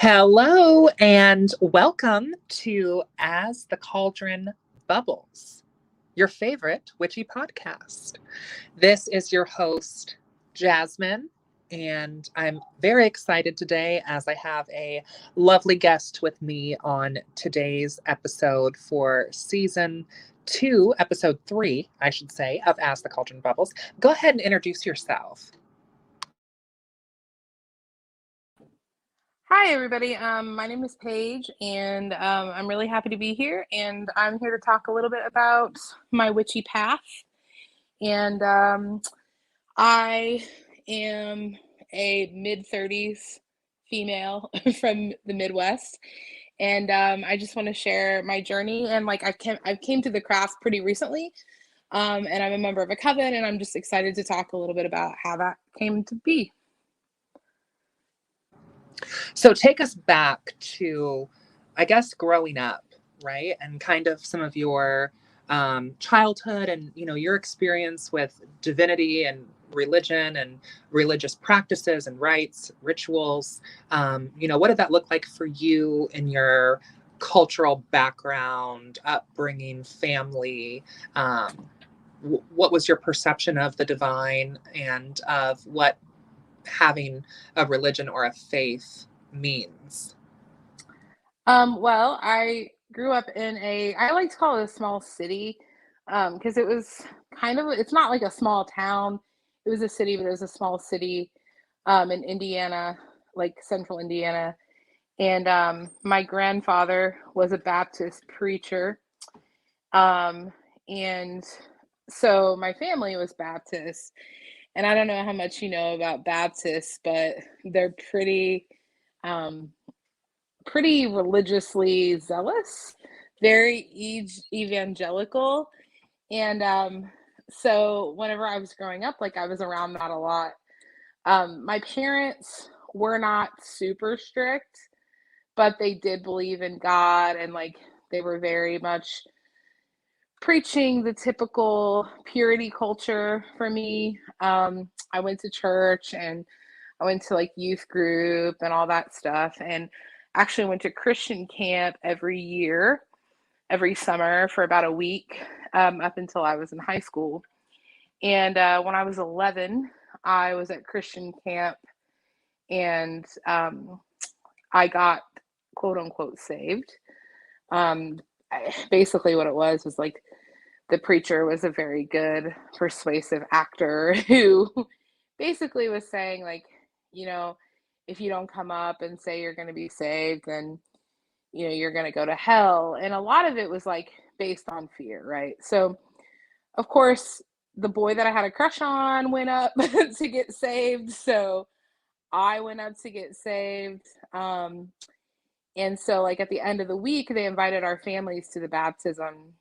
Hello and welcome to As the Cauldron Bubbles, your favorite witchy podcast. This is your host, Jasmine, and I'm very excited today as I have a lovely guest with me on today's episode for season 2, episode 3, I should say, of As the Cauldron Bubbles. Go ahead and introduce yourself. Hi, everybody. My name is Paige, and I'm really happy to be here. And I'm here to talk a little bit about my witchy path. And I am a mid-30s female from the Midwest. And I just want to share my journey. And I came to the craft pretty recently. And I'm a member of a coven, and I'm just excited to talk a little bit about how that came to be. So take us back to, I guess, growing up, right? And kind of some of your childhood and, your experience with divinity and religion and religious practices and rites, rituals. What did that look like for you in your cultural background, upbringing, family? What was your perception of the divine and of what having a religion or a faith means? Well, I grew up in I like to call it a small city, because it was it's not like a small town. It was a city, but it was a small city, in Indiana, like central Indiana. And my grandfather was a Baptist preacher. And so my family was Baptist. And I don't know how much you know about Baptists, but they're um, pretty religiously zealous, very evangelical. And so whenever I was growing up, like I was around that a lot. My parents were not super strict, but they did believe in God, and like they were very much preaching the typical purity culture for me. I went to church, and I went to like youth group and all that stuff, and actually went to Christian camp every year, every summer for about a week, up until I was in high school. And when I was 11, I was at Christian camp, and I got quote unquote saved. Basically, what it was like the preacher was a very good persuasive actor who basically was saying, like, you know, if you don't come up and say you're going to be saved, then you're going to go to hell. And a lot of it was like based on fear, right? So of course the boy that I had a crush on went up to get saved, so I went up to get saved. And so like at the end of the week they invited our families to the baptism.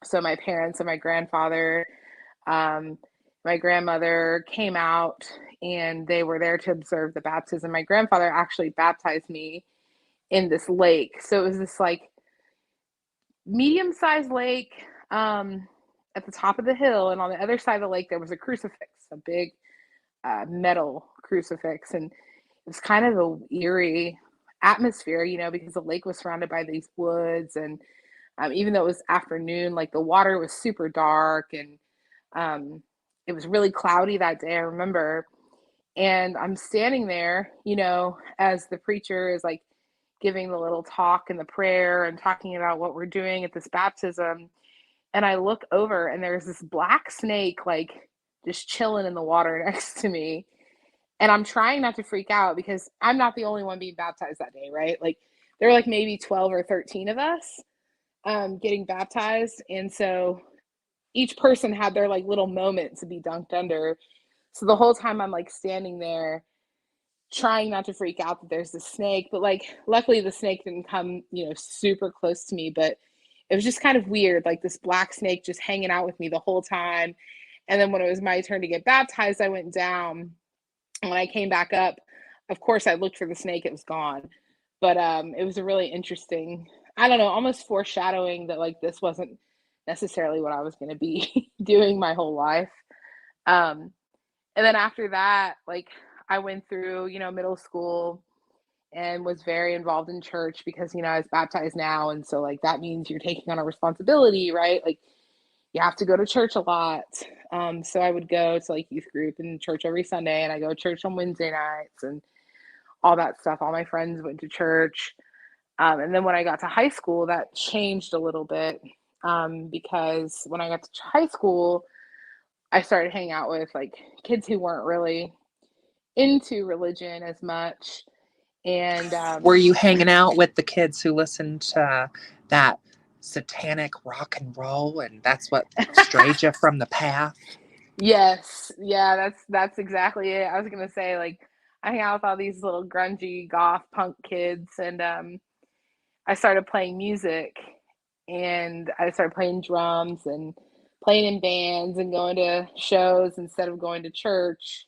So my parents and my grandfather, um, my grandmother came out, and they were there to observe the baptism. My grandfather actually baptized me in this lake. So it was this like medium-sized lake, at the top of the hill, and on the other side of the lake there was a crucifix, a big metal crucifix, and it was kind of a eerie atmosphere, because the lake was surrounded by these woods, and even though it was afternoon, like the water was super dark, and it was really cloudy that day, I remember. And I'm standing there, as the preacher is like giving the little talk and the prayer and talking about what we're doing at this baptism. And I look over, and there's this black snake, like just chilling in the water next to me. And I'm trying not to freak out because I'm not the only one being baptized that day, right? Like there were like maybe 12 or 13 of us getting baptized. And so each person had their like little moment to be dunked under. So the whole time I'm like standing there trying not to freak out that there's this snake, but like luckily the snake didn't come, super close to me, but it was just kind of weird, like this black snake just hanging out with me the whole time. And then when it was my turn to get baptized, I went down. And when I came back up, of course I looked for the snake, it was gone. But it was a really interesting, I don't know, almost foreshadowing that like this wasn't necessarily what I was going to be doing my whole life. Um, and then after that, like I went through, middle school, and was very involved in church because, I was baptized now. And so like, that means you're taking on a responsibility, right? Like you have to go to church a lot. So I would go to like youth group and church every Sunday, and I go to church on Wednesday nights and all that stuff. All my friends went to church. And then when I got to high school, that changed a little bit, because when I got to high school, I started hanging out with like kids who weren't really into religion as much. And Were you hanging out with the kids who listened to that satanic rock and roll, and that's what strayed you from the path? yes, yeah, that's exactly it. I was gonna say, like, I hang out with all these little grungy goth punk kids, and I started playing music, and I started playing drums and playing in bands and going to shows instead of going to church.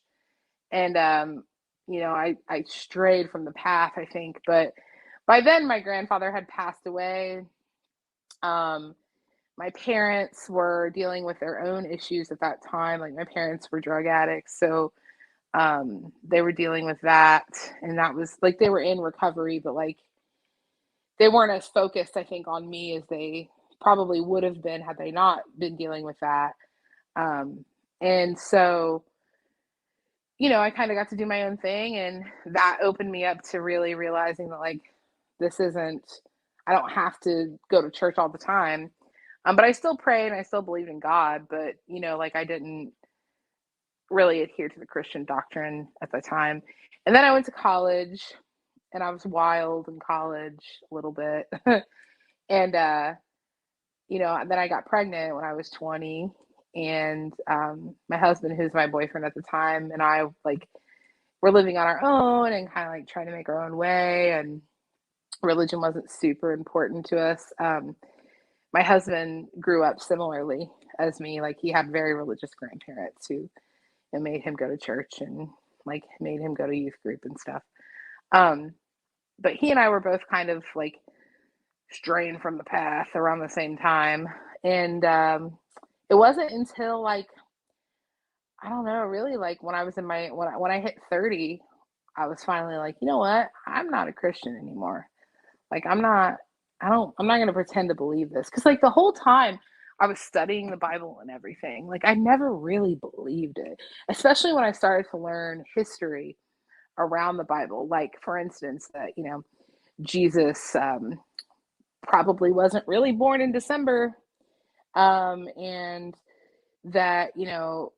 And I strayed from the path, I think. But by then my grandfather had passed away. My parents were dealing with their own issues at that time. Like my parents were drug addicts, so they were dealing with that, and that was like they were in recovery, but like they weren't as focused, I think, on me as they probably would have been had they not been dealing with that. And so, I kind of got to do my own thing, and that opened me up to really realizing that like this isn't, I don't have to go to church all the time. But I still prayed and I still believed in God, but like I didn't really adhere to the Christian doctrine at the time. And then I went to college, and I was wild in college a little bit. And then I got pregnant when I was 20, and my husband, who's my boyfriend at the time, and I like we're living on our own and kind of like trying to make our own way, and religion wasn't super important to us. My husband grew up similarly as me. Like he had very religious grandparents who made him go to church and like made him go to youth group and stuff. But he and I were both kind of like straying from the path around the same time. And it wasn't until like, I don't know, really like when I was in my, when I hit 30, I was finally like, you know what? I'm not a Christian anymore. Like I'm not going to pretend to believe this. Cause like the whole time I was studying the Bible and everything, like I never really believed it, especially when I started to learn history around the Bible. Like for instance, that, Jesus probably wasn't really born in December. And that,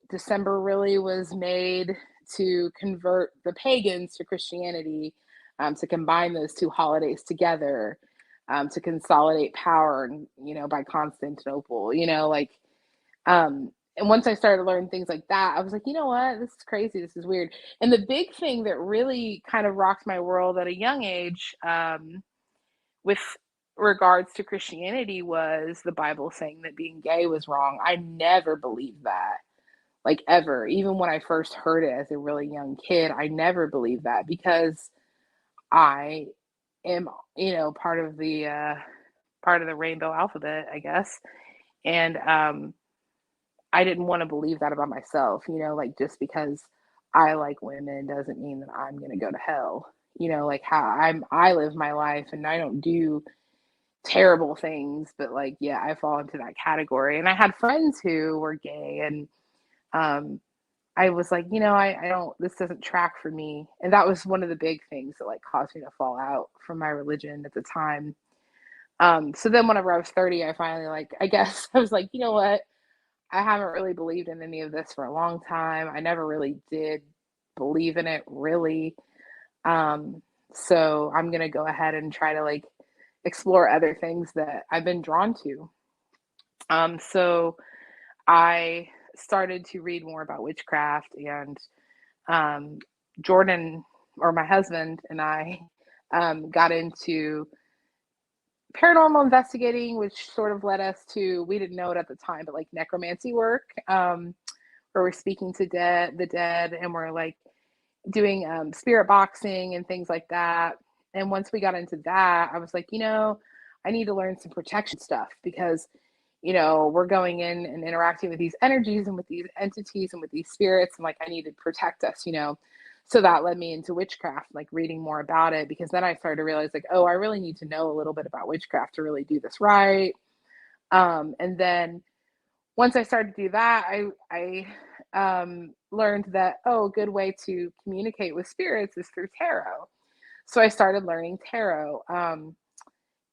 December really was made to convert the pagans to Christianity, to combine those two holidays together, to consolidate power, by Constantinople, and once I started to learn things like that, I was like, you know what, this is crazy. This is weird. And the big thing that really kind of rocked my world at a young age, with regards to Christianity, was the Bible saying that being gay was wrong. I never believed that, like ever. Even when I first heard it as a really young kid, I never believed that because I am, part of the rainbow alphabet, I guess. And I didn't want to believe that about myself, like just because I like women doesn't mean that I'm going to go to hell. Like how I live my life and I don't do terrible things, but like, yeah, I fall into that category. And I had friends who were gay, and I was like, I don't, this doesn't track for me. And that was one of the big things that like caused me to fall out from my religion at the time. So then whenever I was 30, I finally like, I guess I was like, you know what? I haven't really believed in any of this for a long time. I never really did believe in it really. So I'm going to go ahead and try to like explore other things that I've been drawn to. So I started to read more about witchcraft, and Jordan, or my husband, and I got into paranormal investigating, which sort of led us to, we didn't know it at the time, but like necromancy work, where we're speaking to the dead, and we're like doing spirit boxing and things like that. And once we got into that, I was like, I need to learn some protection stuff because, we're going in and interacting with these energies and with these entities and with these spirits, and like I need to protect us. so that led me into witchcraft, like reading more about it, because then I started to realize like, oh, I really need to know a little bit about witchcraft to really do this right. And then once I started to do that, I learned that, oh, a good way to communicate with spirits is through tarot. So I started learning tarot.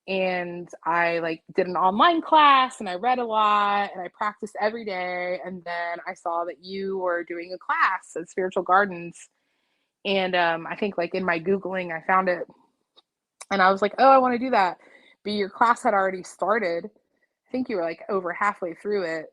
And I like did an online class, and I read a lot, and I practiced every day. And then I saw that you were doing a class at Spiritual Gardens. And I think like in my Googling, I found it, and I was like, oh, I want to do that. But your class had already started. I think you were like over halfway through it.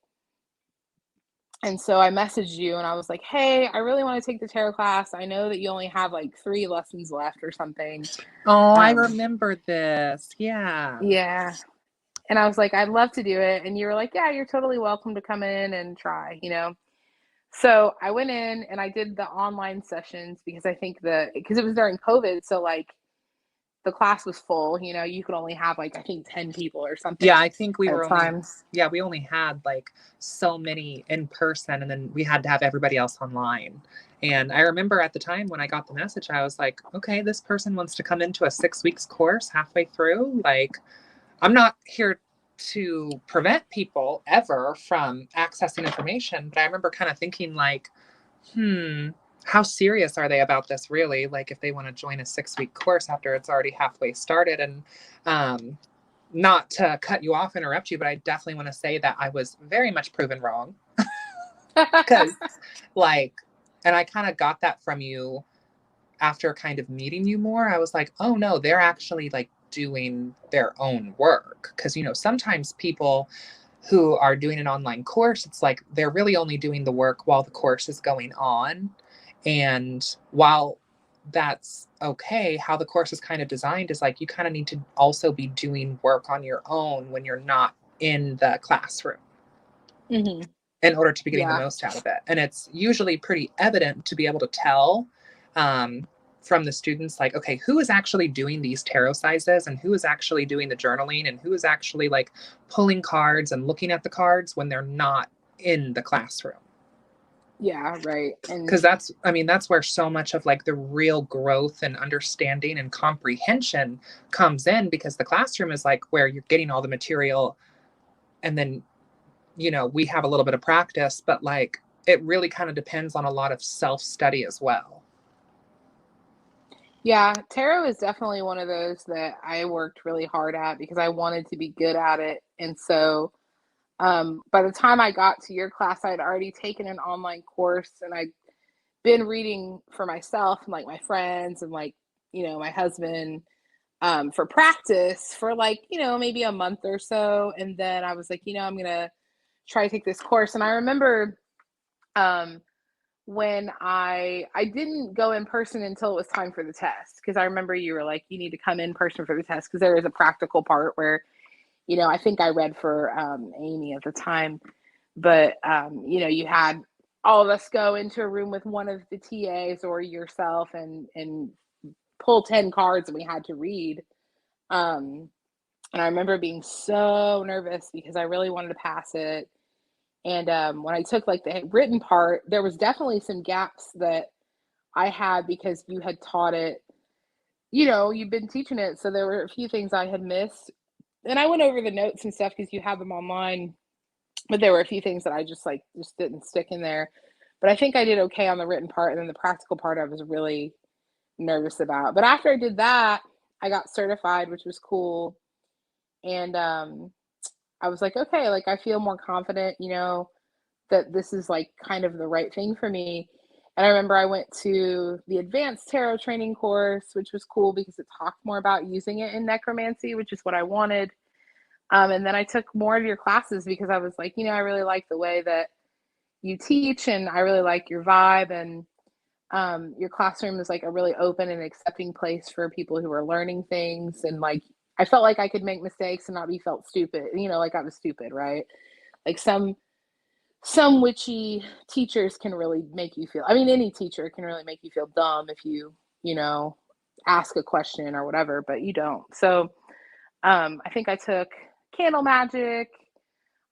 And so I messaged you and I was like, hey, I really want to take the tarot class. I know that you only have like 3 lessons left or something. Oh, I remember this. Yeah. Yeah. And I was like, I'd love to do it. And you were like, yeah, you're totally welcome to come in and try, you know? So I went in and I did the online sessions, because I think because it was during COVID. So like the class was full, you know, you could only have like, I think 10 people or something. Yeah, I think we at were a time. we only had like so many in person, and then we had to have everybody else online. And I remember at the time when I got the message, I was like, okay, this person wants to come into a 6 weeks course halfway through. Like, I'm not here to prevent people ever from accessing information, but I remember kind of thinking like, how serious are they about this really? Like if they want to join a 6-week course after it's already halfway started. And not to cut you off, interrupt you, but I definitely want to say that I was very much proven wrong. Because like, and I kind of got that from you after kind of meeting you more. I was like, oh no, they're actually like doing their own work. Because, you know, sometimes people who are doing an online course, it's like they're really only doing the work while the course is going on. And while that's okay, how the course is kind of designed is like you kind of need to also be doing work on your own when you're not in the classroom. Mm-hmm. In order to be getting the Yeah. most out of it. And it's usually pretty evident to be able to tell from the students, like, okay, who is actually doing these tarot sizes, and who is actually doing the journaling, and who is actually like pulling cards and looking at the cards when they're not in the classroom. Yeah, right. And because that's where so much of like the real growth and understanding and comprehension comes in, because the classroom is like where you're getting all the material, and then, you know, we have a little bit of practice, but like it really kind of depends on a lot of self-study as well. yeah, tarot is definitely one of those that I worked really hard at because I wanted to be good at it. And so by the time I got to your class, I'd already taken an online course, and I'd been reading for myself and like my friends and like, you know, my husband for practice for like, you know, maybe a month or so. And then I was like, you know, I'm going to try to take this course. And I remember when I didn't go in person until it was time for the test, because I remember you were like, you need to come in person for the test, because there is a practical part where, you know, I think I read for Amy at the time, but you know, you had all of us go into a room with one of the TAs or yourself and pull 10 cards, and we had to read. And I remember being so nervous because I really wanted to pass it. And when I took like the written part, there was definitely some gaps that I had because you had taught it, you know, you've been teaching it. So there were a few things I had missed. And I went over the notes and stuff because you have them online. But there were a few things that I just didn't stick in there. But I think I did okay on the written part. And then the practical part I was really nervous about. But after I did that, I got certified, which was cool. And I was like, okay, like I feel more confident, you know, that this is like kind of the right thing for me. And I remember I went to the advanced tarot training course, which was cool because it talked more about using it in necromancy, which is what I wanted. And then I took more of your classes because I was like, you know, I really like the way that you teach, and I really like your vibe. And your classroom is like a really open and accepting place for people who are learning things. And like, I felt like I could make mistakes and not be felt stupid, you know, like I was stupid, right? Like some witchy teachers can really make you feel, I mean, any teacher can really make you feel dumb if you know, ask a question or whatever, but you don't. So I think I took candle magic,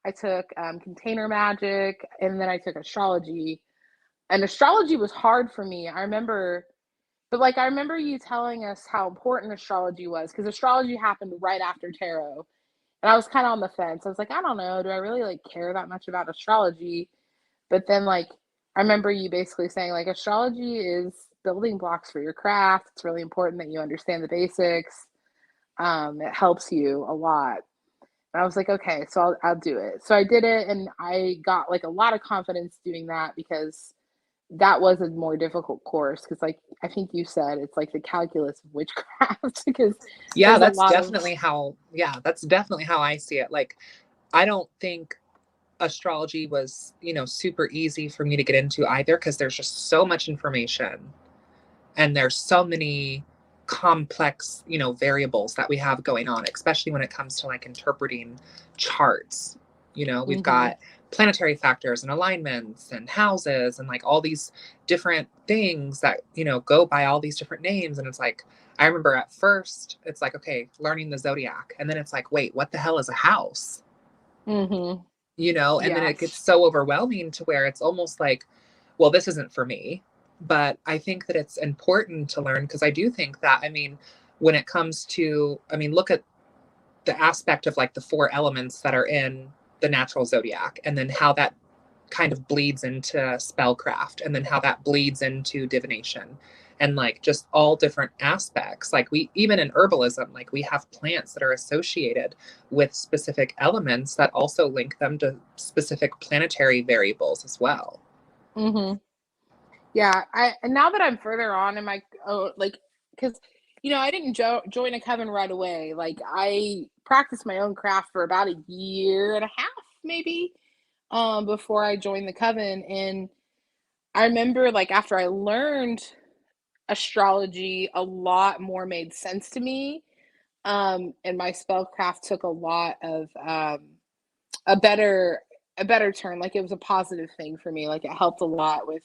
I took container magic, and then I took astrology. And astrology was hard for me. I remember, but like, I remember you telling us how important astrology was, because astrology happened right after tarot. And I was kind of on the fence. I was like, I don't know. Do I really like care that much about astrology? But then, like, I remember you basically saying, like, astrology is building blocks for your craft. It's really important that you understand the basics. It helps you a lot. And I was like, okay, so I'll do it. So I did it, and I got like a lot of confidence doing that, because that was a more difficult course. Because, like, I think you said it's like the calculus of witchcraft, because Yeah, there's a that's lot of. definitely how, yeah, that's definitely how I see it. Like, I don't think astrology was, super easy for me to get into either, because there's just so much information and there's so many complex, variables that we have going on, especially when it comes to like interpreting charts. We've Mhm. got planetary factors and alignments and houses and like all these different things that, go by all these different names. And it's like, I remember at first, it's like, okay, learning the zodiac. And then it's like, wait, what the hell is a house? Mhm. And then Yeah. it gets so overwhelming to where it's almost like, well, this isn't for me. But I think that it's important to learn, because I do think that, I mean, when it comes to, I mean, look at the aspect of like the four elements that are in the natural zodiac, and then how that kind of bleeds into spellcraft, and then how that bleeds into divination, and like just all different aspects. Like, we, even in herbalism, like we have plants that are associated with specific elements that also link them to specific planetary variables as well. Mhm. Yeah, and now that I'm further on in my, like, because I didn't join a coven right away. Like, I practiced my own craft for about a year and a half, maybe, before I joined the coven. And I remember, like, after I learned astrology, a lot more made sense to me. And my spellcraft took a lot of a better a better turn. Like, it was a positive thing for me. Like, it helped a lot with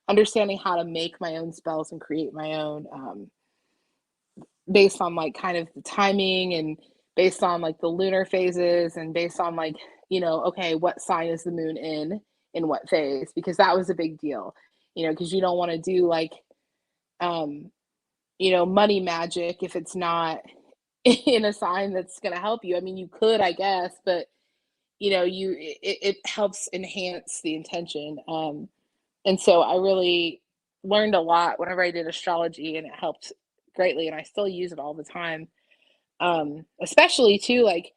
understanding how to make my own spells and create my own, based on like kind of the timing, and based on like the lunar phases, and based on like, okay, what sign is the moon in what phase, because that was a big deal, because you don't want to do like, um money magic if it's not in a sign that's going to help you. I mean, you could, I guess, but it helps enhance the intention. And so I really learned a lot whenever I did astrology, and it helped greatly, and I still use it all the time. Especially too, like,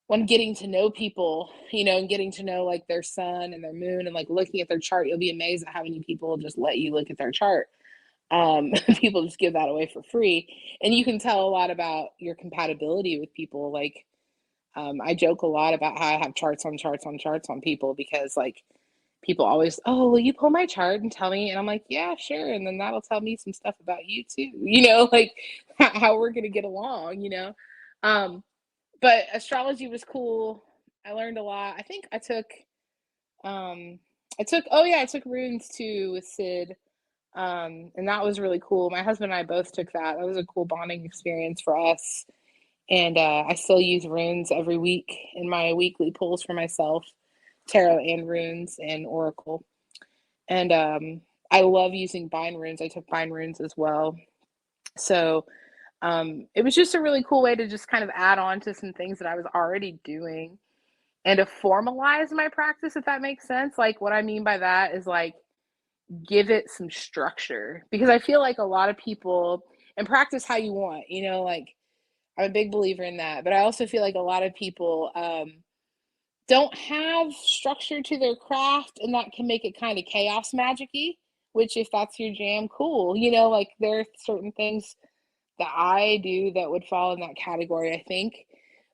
when getting to know people, and getting to know like their sun and their moon, and like looking at their chart, you'll be amazed at how many people just let you look at their chart. People just give that away for free, and you can tell a lot about your compatibility with people. Like, I joke a lot about how I have charts on charts on charts on people, because like, people always, oh, will you pull my chart and tell me? And I'm like, yeah, sure. And then that'll tell me some stuff about you too, like how we're going to get along. Um, but astrology was cool. I learned a lot. I think um, oh yeah, I took runes too with Sid. And that was really cool. My husband and I both took that. That was a cool bonding experience for us. And I still use runes every week in my weekly pulls for myself, tarot and runes and oracle. And I love using bind runes. I took bind runes as well. So it was just a really cool way to just kind of add on to some things that I was already doing, and to formalize my practice, if that makes sense. Like, what I mean by that is like, give it some structure, because I feel like a lot of people, and practice how you want, like, I'm a big believer in that. But I also feel like a lot of people don't have structure to their craft, and that can make it kind of chaos magicy, which, if that's your jam, cool. Like, there are certain things that I do that would fall in that category, I think.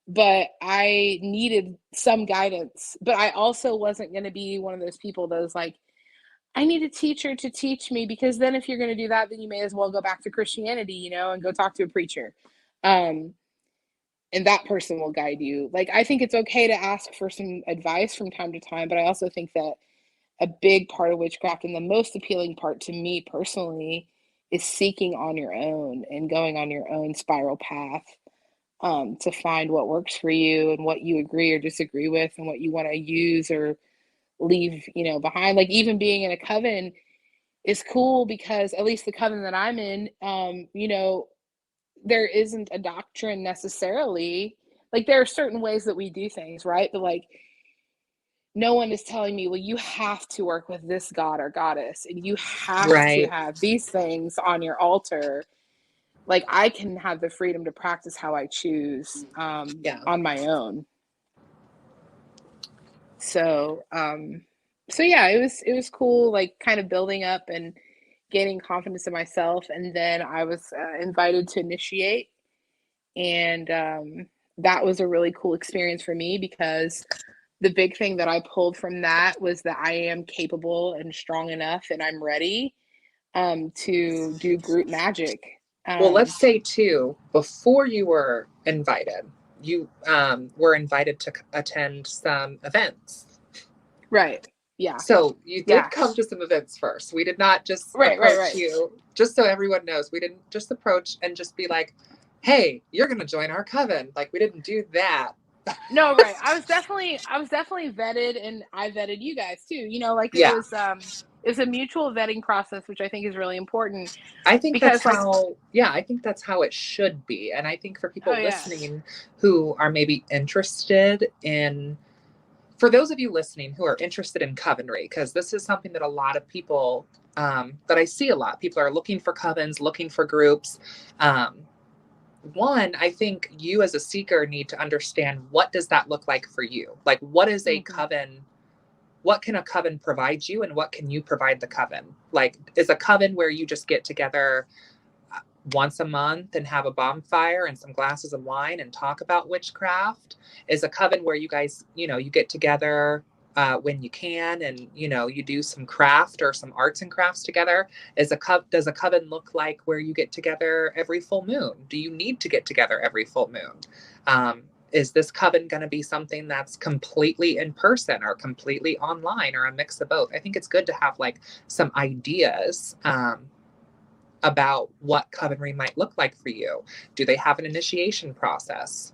But I needed some guidance. But I also wasn't going to be one of those people that was like, I need a teacher to teach me, because then if you're going to do that, then you may as well go back to Christianity, and go talk to a preacher. Um, and that person will guide you. Like, I think it's okay to ask for some advice from time to time, but I also think that a big part of witchcraft, and the most appealing part to me personally, is seeking on your own and going on your own spiral path, to find what works for you, and what you agree or disagree with, and what you want to use or leave, behind. Like even being in a coven is cool because at least the coven that I'm in, there isn't a doctrine necessarily. Like there are certain ways that we do things, right? But like no one is telling me, well, you have to work with this god or goddess and you have to Right. have these things on your altar. Like I can have the freedom to practice how I choose Yeah. on my own. So yeah, it was cool, like kind of building up and gaining confidence in myself. And then I was invited to initiate, and that was a really cool experience for me because the big thing that I pulled from that was that I am capable and strong enough, and I'm ready to do group magic. Well, let's say too, before you were invited, you were invited to attend some events. Right. Yeah. So you did Yeah. come to some events first. We did not just Right. approach you, just so everyone knows, we didn't just approach and just be like, hey, you're going to join our coven. Like, we didn't do that. No, right. I was definitely vetted, and I vetted you guys too. Like it Yeah. was a mutual vetting process, which I think is really important I think that's because like, how, yeah, I think that's how it should be. And I think for oh people yeah. listening who are maybe interested in, for those of you listening who are interested in covenry, because this is something that a lot of people, that I see a lot, people are looking for covens, looking for groups. One, I think you as a seeker need to understand, what does that look like for you? Like, what is a Mm-hmm. coven? What can a coven provide you, and what can you provide the coven? Like, is a coven where you just get together once a month and have a bonfire and some glasses of wine and talk about witchcraft? Is a coven where you guys, you get together when you can, and you do some craft or some arts and crafts together? Does a coven look like where you get together every full moon? Do you need to get together every full moon? Is this coven going to be something that's completely in person or completely online or a mix of both? I think it's good to have like some ideas about what covenry might look like for you. Do they have an initiation process?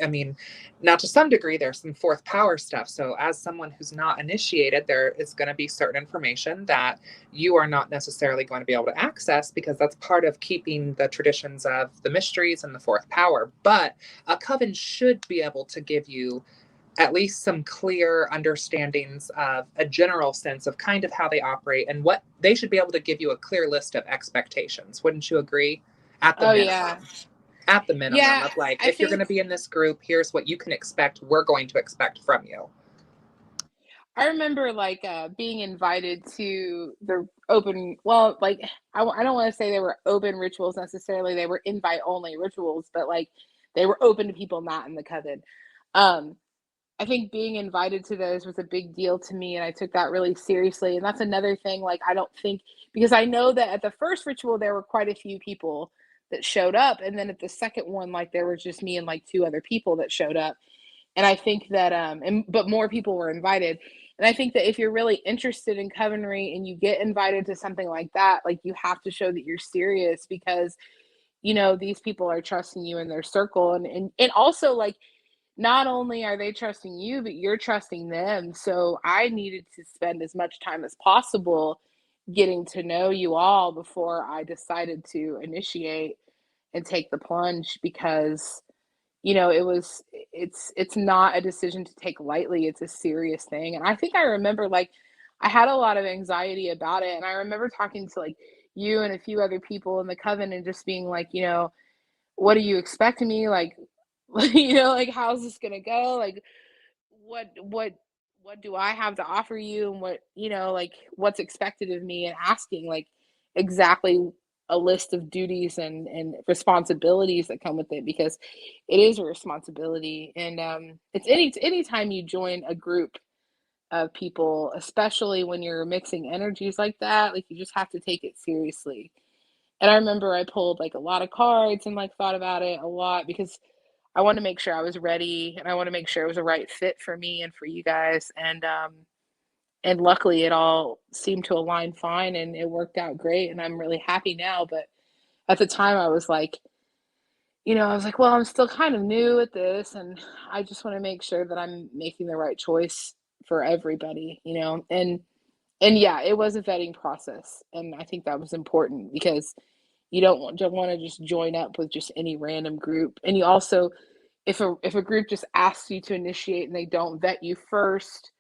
I mean, now to some degree, there's some fourth power stuff. So as someone who's not initiated, there is going to be certain information that you are not necessarily going to be able to access, because that's part of keeping the traditions of the mysteries and the fourth power. But a coven should be able to give you at least some clear understandings of a general sense of kind of how they operate, and what they should be able to give you a clear list of expectations. Wouldn't you agree? At the Oh minimum. yeah. At the minimum Yeah, of like, I if you're going think to be in this group, here's what you can expect. We're going to expect from you. I remember like being invited to the open, well, like I don't want to say they were open rituals necessarily. They were invite only rituals, but like they were open to people not in the coven. Um, I think being invited to those was a big deal to me, and I took that really seriously. And that's another thing, like, I don't think, because I know that at the first ritual, there were quite a few people that showed up. And then at the second one, like, there was just me and like two other people that showed up. And I think that, but more people were invited. And I think that if you're really interested in covenry and you get invited to something like that, like, you have to show that you're serious because, these people are trusting you in their circle. And also, like, not only are they trusting you, but you're trusting them. So I needed to spend as much time as possible getting to know you all before I decided to initiate and take the plunge because it's not a decision to take lightly. It's a serious thing. And I think I remember like I had a lot of anxiety about it. And I remember talking to like you and a few other people in the coven and just being like, what do you expect of me? Like, like how's this gonna go? Like what do I have to offer you, and what, like what's expected of me, and asking like exactly a list of duties and responsibilities that come with it, because it is a responsibility. And it's anytime you join a group of people, especially when you're mixing energies like that, like you just have to take it seriously. And I remember I pulled like a lot of cards and like thought about it a lot because I want to make sure I was ready, and I want to make sure it was a right fit for me and for you guys. And luckily it all seemed to align fine and it worked out great, and I'm really happy now. But at the time I was like, I was like, well, I'm still kind of new at this, and I just want to make sure that I'm making the right choice for everybody, you know. And yeah, it was a vetting process, and I think that was important because you don't want to just join up with just any random group. And you also, if a group just asks you to initiate and they don't vet you first,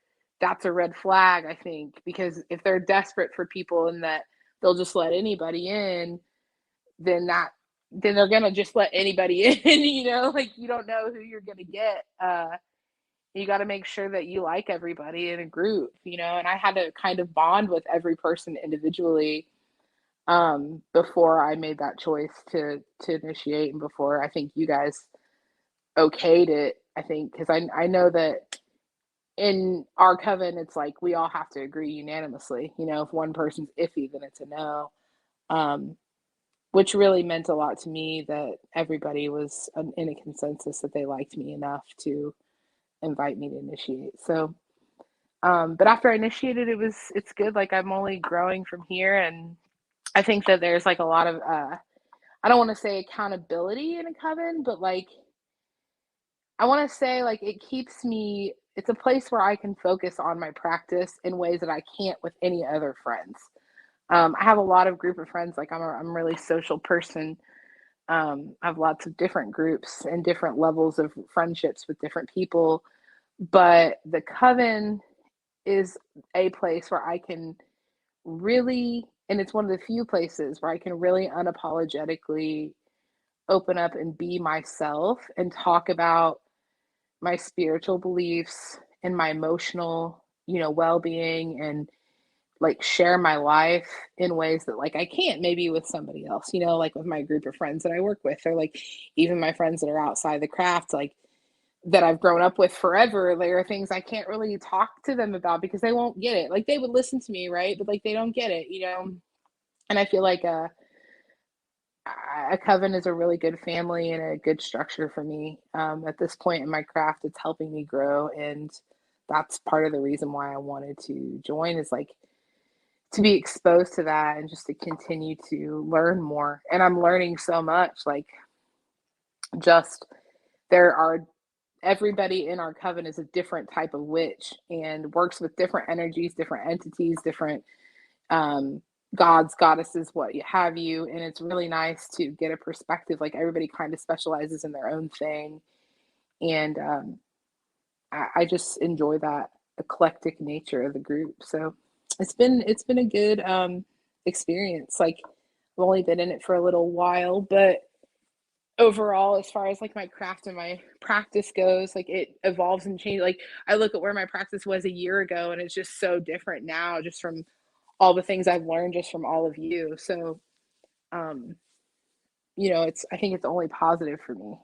that's a red flag, I think, because if they're desperate for people and that they'll just let anybody in, then they're gonna just let anybody in, you know, like you don't know who you're gonna get. You got to make sure that you like everybody in a group, you know. And I had to kind of bond with every person individually before I made that choice to initiate, and before I think you guys okayed it. I think because I know that in our coven, it's like we all have to agree unanimously. You know, if one person's iffy, then it's a no. Um, which really meant a lot to me that everybody was in a consensus that they liked me enough to invite me to initiate. So, but after I initiated, it's good. Like I'm only growing from here, and I think that there's like a lot of I don't want to say accountability in a coven, but like I want to say like it keeps me. It's a place where I can focus on my practice in ways that I can't with any other friends. I have a lot of group of friends. Like I'm a really social person. I have lots of different groups and different levels of friendships with different people. But the coven is a place where I can really, and it's one of the few places where I can really unapologetically open up and be myself and talk about my spiritual beliefs and my emotional, you know, well-being, and like share my life in ways that like I can't maybe with somebody else, you know, like with my group of friends that I work with, or like even my friends that are outside the craft, like that I've grown up with forever. There are things I can't really talk to them about because they won't get it. Like they would listen to me, right? But like they don't get it, you know? And I feel like a coven is a really good family and a good structure for me. At this point in my craft, it's helping me grow. And that's part of the reason why I wanted to join, is like to be exposed to that and just to continue to learn more. And I'm learning so much, like just there are everybody in our coven is a different type of witch and works with different energies, different entities, different um, gods, goddesses, what have you. And it's really nice to get a perspective. Like everybody kind of specializes in their own thing. And I just enjoy that eclectic nature of the group. So it's been a good experience. Like I've only been in it for a little while, but overall, as far as like my craft and my practice goes, like it evolves and changes. Like I look at where my practice was a year ago and it's just so different now, just from all the things I've learned just from all of you. So um you know, I think it's only positive for me.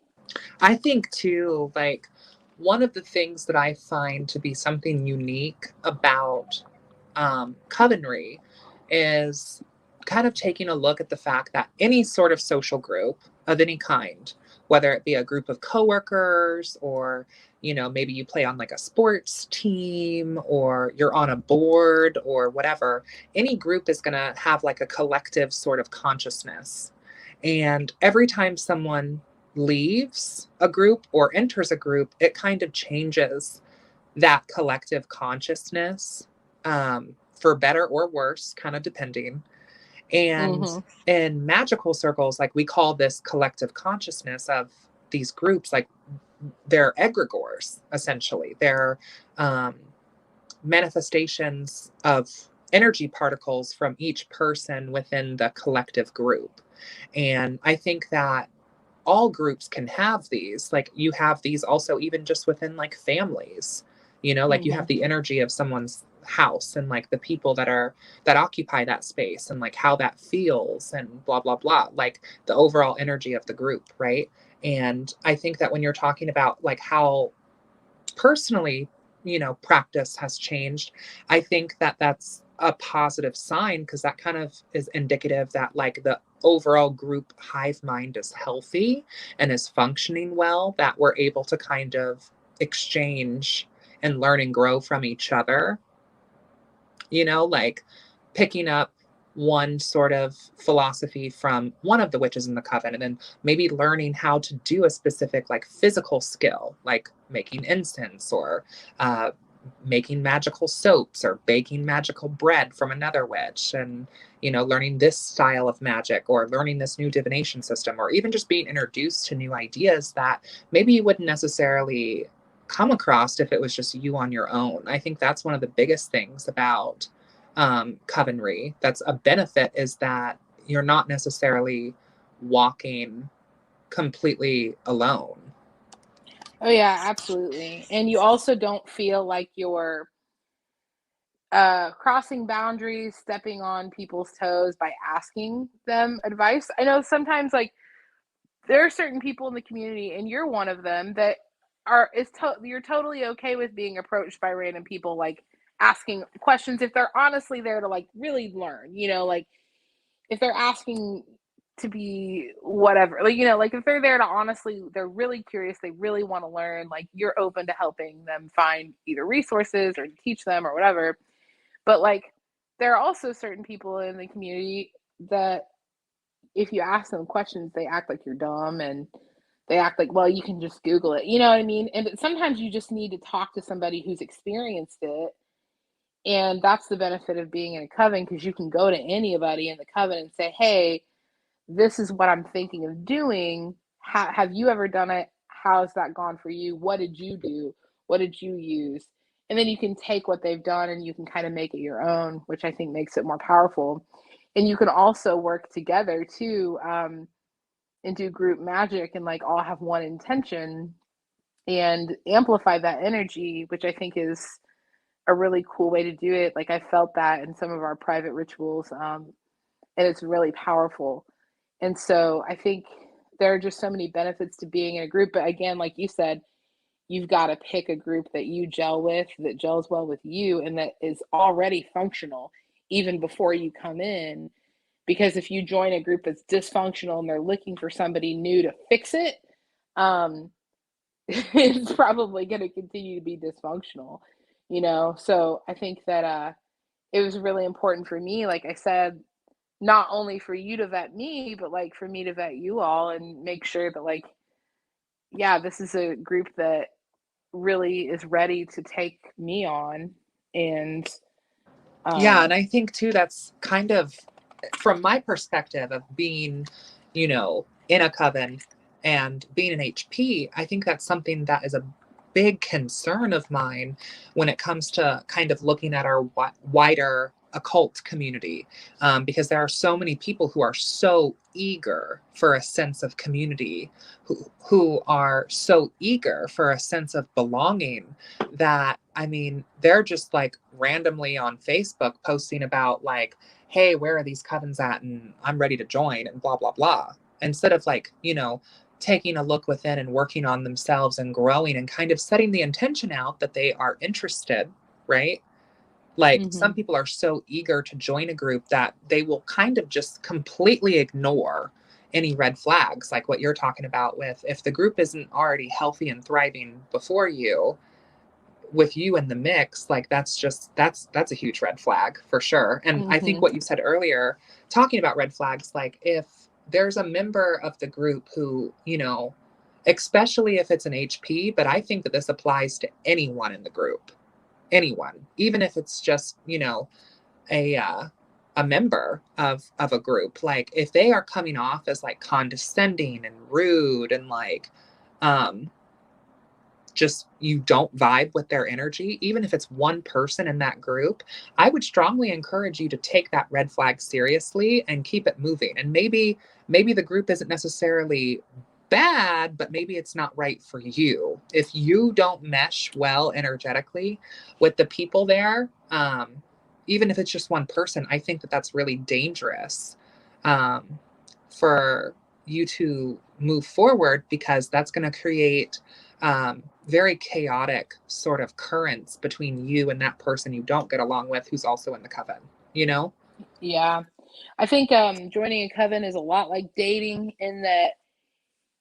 I think too, like one of the things that I find to be something unique about covenry is kind of taking a look at the fact that any sort of social group of any kind, whether it be a group of coworkers or, you know, maybe you play on like a sports team or you're on a board or whatever, any group is going to have like a collective sort of consciousness. And every time someone leaves a group or enters a group, it kind of changes that collective consciousness, for better or worse, kind of depending. And Mm-hmm. in magical circles, like we call this collective consciousness of these groups, like they're egregores, essentially. They're um, manifestations of energy particles from each person within the collective group. And I think that all groups can have these. Like you have these also even just within like families, you know, like you Mm-hmm. have the energy of someone's house and like the people that occupy that space and like how that feels and blah blah blah, like the overall energy of the group, right? And I think that when you're talking about like how personally, you know, practice has changed, I think that that's a positive sign because that kind of is indicative that like the overall group hive mind is healthy and is functioning well, that we're able to kind of exchange and learn and grow from each other, you know, like picking up one sort of philosophy from one of the witches in the coven and then maybe learning how to do a specific like physical skill like making incense or making magical soaps or baking magical bread from another witch, and learning this style of magic or learning this new divination system, or even just being introduced to new ideas that maybe you wouldn't necessarily come across if it was just you on your own. I think that's one of the biggest things about covenry that's a benefit, is that you're not necessarily walking completely alone. Oh yeah, absolutely. And you also don't feel like you're crossing boundaries, stepping on people's toes by asking them advice. I know sometimes like there are certain people in the community, and you're one of them, that you're totally okay with being approached by random people, like asking questions if they're honestly there to like really learn, like if they're asking to be whatever, like like if they're there to honestly, they're really curious, they really want to learn, like you're open to helping them find either resources or to teach them or whatever. But like there are also certain people in the community that if you ask them questions, they act like you're dumb, and they act like, well, you can just Google it. You know what I mean? And sometimes you just need to talk to somebody who's experienced it. And that's the benefit of being in a coven, because you can go to anybody in the coven and say, hey, this is what I'm thinking of doing. Have you ever done it? How's that gone for you? What did you do? What did you use? And then you can take what they've done and you can kind of make it your own, which I think makes it more powerful. And you can also work together too, and do group magic and like all have one intention and amplify that energy, which I think is a really cool way to do it. Like I felt that in some of our private rituals, and it's really powerful. And so I think there are just so many benefits to being in a group. But again, like you said, you've got to pick a group that you gel with, that gels well with you, and that is already functional even before you come in. Because if you join a group that's dysfunctional and they're looking for somebody new to fix it, it's probably going to continue to be dysfunctional, So I think that it was really important for me, like I said, not only for you to vet me, but like for me to vet you all and make sure that like, yeah, this is a group that really is ready to take me on. And Yeah, and I think too that's kind of from my perspective of being, in a coven and being an HP, I think that's something that is a big concern of mine when it comes to kind of looking at our wider occult community, because there are so many people who are so eager for a sense of community, who are so eager for a sense of belonging, that I mean, they're just like randomly on Facebook posting about like, hey, where are these covens at? And I'm ready to join and blah, blah, blah. Instead of like, taking a look within and working on themselves and growing and kind of setting the intention out that they are interested, right? Like some people are so eager to join a group that they will kind of just completely ignore any red flags, like what you're talking about with if the group isn't already healthy and thriving before you, with you in the mix, like that's a huge red flag for sure. And I think what you said earlier, talking about red flags, like if there's a member of the group who, especially if it's an HP, but I think that this applies to anyone in the group, anyone, even if it's just, a a member of a group, like if they are coming off as like condescending and rude and like just you don't vibe with their energy, even if it's one person in that group, I would strongly encourage you to take that red flag seriously and keep it moving. And maybe the group isn't necessarily bad, but maybe it's not right for you. If you don't mesh well energetically with the people there, even if it's just one person, I think that that's really dangerous, for you to move forward, because that's going to create very chaotic sort of currents between you and that person you don't get along with who's also in the coven, you know? Yeah. I think joining a coven is a lot like dating, in that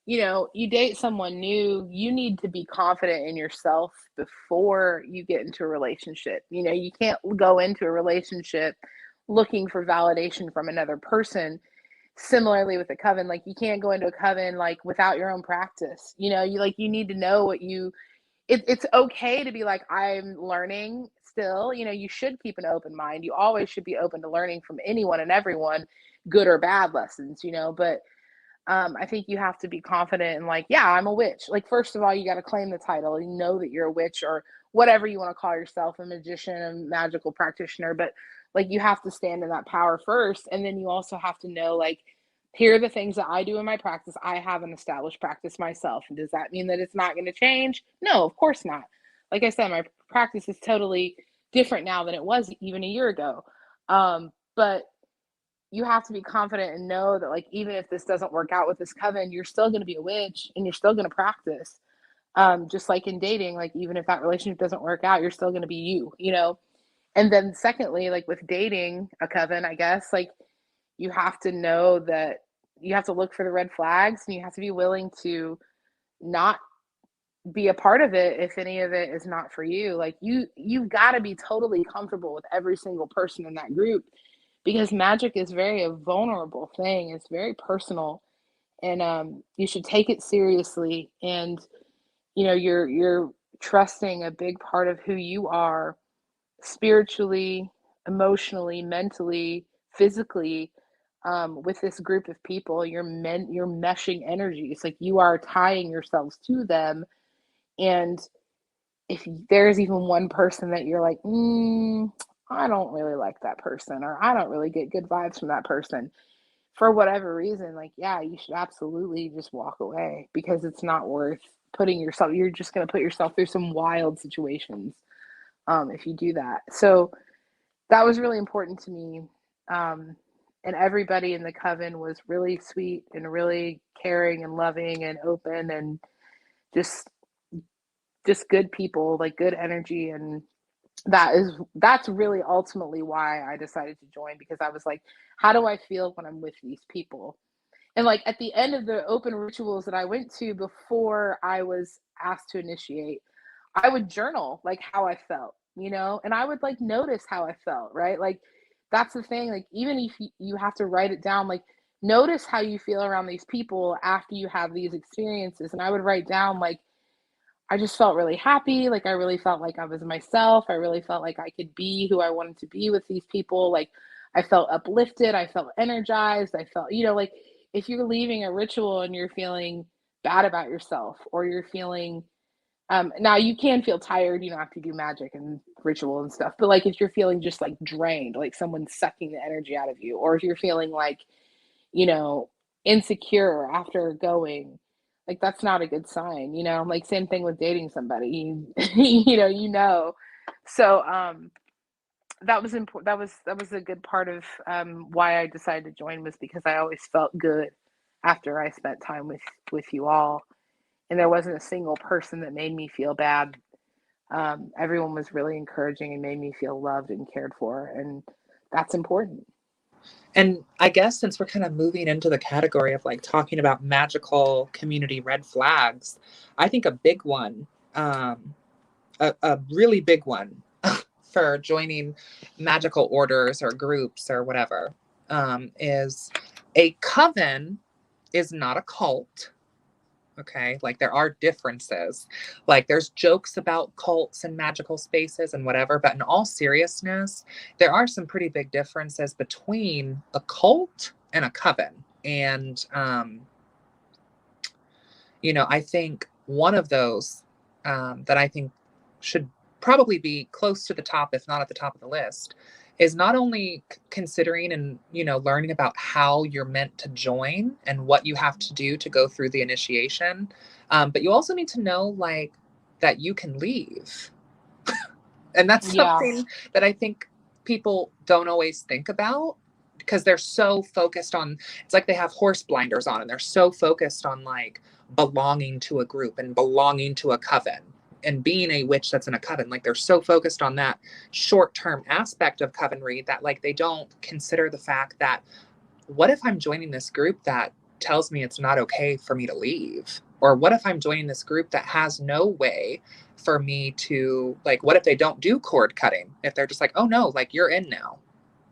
you date someone new, you need to be confident in yourself before you get into a relationship. You can't go into a relationship looking for validation from another person. Similarly with a coven, like you can't go into a coven like without your own practice. You need to know what you it's okay to be like, I'm learning still. You know, you should keep an open mind. You always should be open to learning from anyone and everyone, good or bad lessons, you know. But I think you have to be confident and like, yeah, I'm a witch. Like, first of all, you got to claim the title. You know that you're a witch or whatever you want to call yourself, a magician, a magical practitioner. But like, you have to stand in that power first. And then you also have to know, like, here are the things that I do in my practice. I have an established practice myself. And does that mean that it's not going to change? No, of course not. Like I said, my practice is totally different now than it was even a year ago. But you have to be confident and know that, like, even if this doesn't work out with this coven, you're still going to be a witch and you're still going to practice. Just like in dating, like, even if that relationship doesn't work out, you're still going to be you, you know? And then secondly, like with dating a coven, I guess, like, you have to know that you have to look for the red flags and you have to be willing to not be a part of it if any of it is not for you. Like, you've got to be totally comfortable with every single person in that group, because magic is very a vulnerable thing. It's very personal, and you should take it seriously. And you know, you're trusting a big part of who you are, spiritually, emotionally, mentally, physically, with this group of people. You're meshing energies, like, you are tying yourselves to them. And if there's even one person that you're like, I don't really like that person, or I don't really get good vibes from that person, for whatever reason, like, yeah, you should absolutely just walk away, because it's not worth you're just going to put yourself through some wild situations if you do that. So that was really important to me. And everybody in the coven was really sweet and really caring and loving and open, and just good people, like, good energy. And that's really ultimately why I decided to join, because I was like, how do I feel when I'm with these people? And like, at the end of the open rituals that I went to before I was asked to initiate, I would journal like how I felt, you know, and I would like notice how I felt, right? Like, that's the thing. Like, even if you have to write it down, like, notice how you feel around these people after you have these experiences. And I would write down, like, I just felt really happy. Like, I really felt like I was myself. I really felt like I could be who I wanted to be with these people. Like, I felt uplifted. I felt energized. I felt, you know, like, if you're leaving a ritual and you're feeling bad about yourself, or you're feeling, now you can feel tired, you don't have to do magic and ritual and stuff. But like, if you're feeling just like drained, like someone's sucking the energy out of you, or if you're feeling like, you know, insecure after going, like, that's not a good sign, you know. Like, same thing with dating somebody, you know. So that was important. That was a good part of why I decided to join, was because I always felt good after I spent time with you all, and there wasn't a single person that made me feel bad. Everyone was really encouraging and made me feel loved and cared for, and that's important. And I guess since we're kind of moving into the category of like talking about magical community red flags, I think a big one, a really big one for joining magical orders or groups or whatever, is a coven is not a cult. Okay. Like, there are differences. Like, there's jokes about cults and magical spaces and whatever. But in all seriousness, there are some pretty big differences between a cult and a coven. And, I think one of those that I think should probably be close to the top, if not at the top of the list, is not only considering and learning about how you're meant to join and what you have to do to go through the initiation, but you also need to know, like, that you can leave. And that's Yeah. something that I think people don't always think about, because they're so focused on, it's like they have horse blinders on and they're so focused on like belonging to a group and belonging to a coven and being a witch that's in a coven. Like, they're so focused on that short-term aspect of covenry that like they don't consider the fact that, what if I'm joining this group that tells me it's not okay for me to leave? Or what if I'm joining this group that has no way for me to, like, what if they don't do cord cutting? If they're just like, oh no, like, you're in now.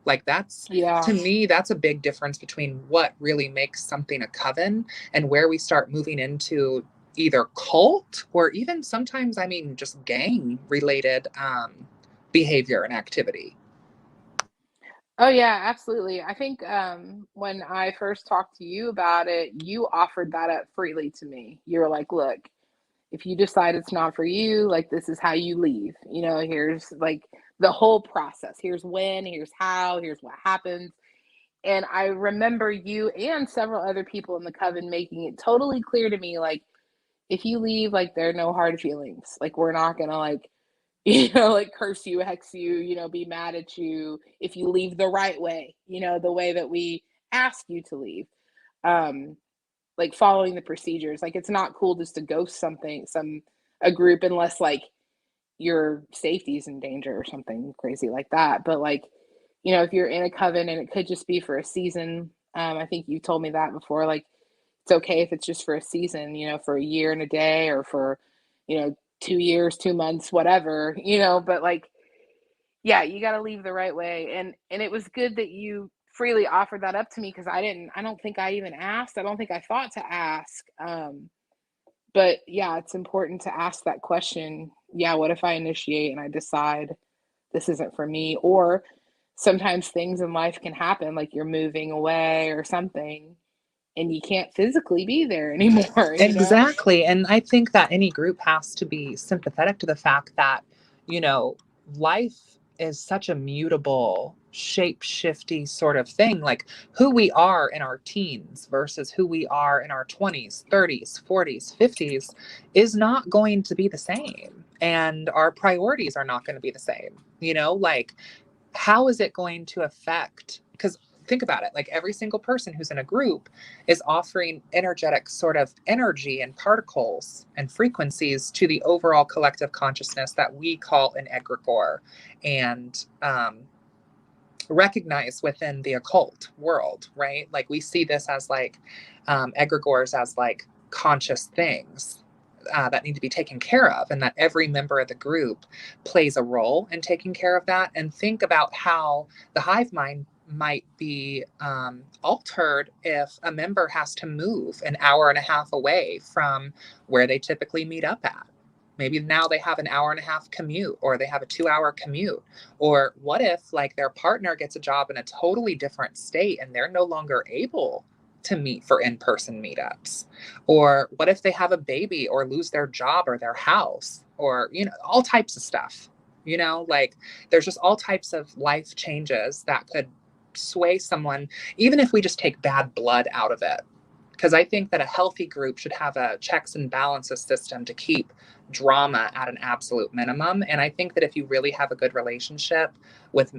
Like, that's, Yeah. to me, that's a big difference between what really makes something a coven and where we start moving into either cult or even sometimes, I mean, just gang related behavior and activity. Oh yeah, absolutely. I think when I first talked to you about it, you offered that up freely to me. You were like, "Look, if you decide it's not for you, like this is how you leave. You know, here's like the whole process. Here's when, here's how, here's what happens." And I remember you and several other people in the coven making it totally clear to me, like, if you leave, like, there are no hard feelings. Like, we're not gonna like, like curse you, hex you, be mad at you if you leave the right way, the way that we ask you to leave. Um, like following the procedures. Like, it's not cool just to ghost a group unless like your safety is in danger or something crazy like that. But like, if you're in a coven and it could just be for a season, I think you told me that before. Like, it's okay if it's just for a season, for a year and a day, or for, 2 years, 2 months, whatever, but like, yeah, you got to leave the right way. And it was good that you freely offered that up to me, because I don't think I even asked. I don't think I thought to ask. But yeah, it's important to ask that question. Yeah, what if I initiate and I decide this isn't for me? Or sometimes things in life can happen, like you're moving away or something, and you can't physically be there anymore. Exactly. And I think that any group has to be sympathetic to the fact that, you know, life is such a mutable, shape shifty sort of thing. Like who we are in our teens versus who we are in our 20s, 30s, 40s, 50s is not going to be the same. And our priorities are not going to be the same. Like how is it going to affect? Because think about it, like every single person who's in a group is offering energetic sort of energy and particles and frequencies to the overall collective consciousness that we call an egregore and recognize within the occult world, right? Like we see this as like egregores as like conscious things that need to be taken care of, and that every member of the group plays a role in taking care of that. And think about how the hive mind might be altered if a member has to move an hour and a half away from where they typically meet up at. Maybe now they have an hour and a half commute, or they have a 2 hour commute. Or what if like their partner gets a job in a totally different state and they're no longer able to meet for in-person meetups? Or what if they have a baby or lose their job or their house, or, all types of stuff, like there's just all types of life changes that could sway someone, even if we just take bad blood out of it. Because I think that a healthy group should have a checks and balances system to keep drama at an absolute minimum. And I think that if you really have a good relationship with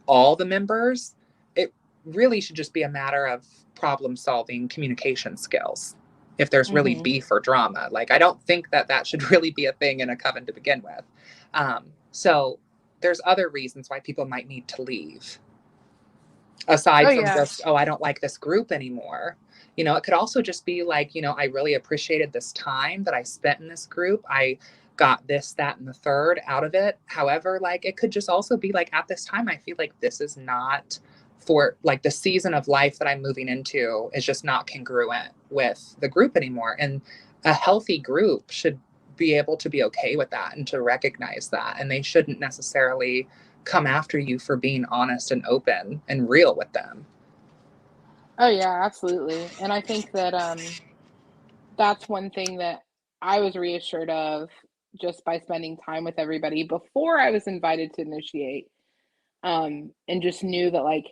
all the members, it really should just be a matter of problem solving communication skills. If there's really Hmm. beef or drama, like I don't think that that should really be a thing in a coven to begin with. So there's other reasons why people might need to leave Oh aside from yeah. just, oh, I don't like this group anymore. It could also just be like, I really appreciated this time that I spent in this group. I got this, that, and the third out of it. However, like it could just also be like at this time, I feel like this is not for like the season of life that I'm moving into is just not congruent with the group anymore. And a healthy group should be able to be okay with that and to recognize that. And they shouldn't necessarily come after you for being honest and open and real with them. Oh yeah, absolutely. And I think that that's one thing that I was reassured of just by spending time with everybody before I was invited to initiate. And just knew that like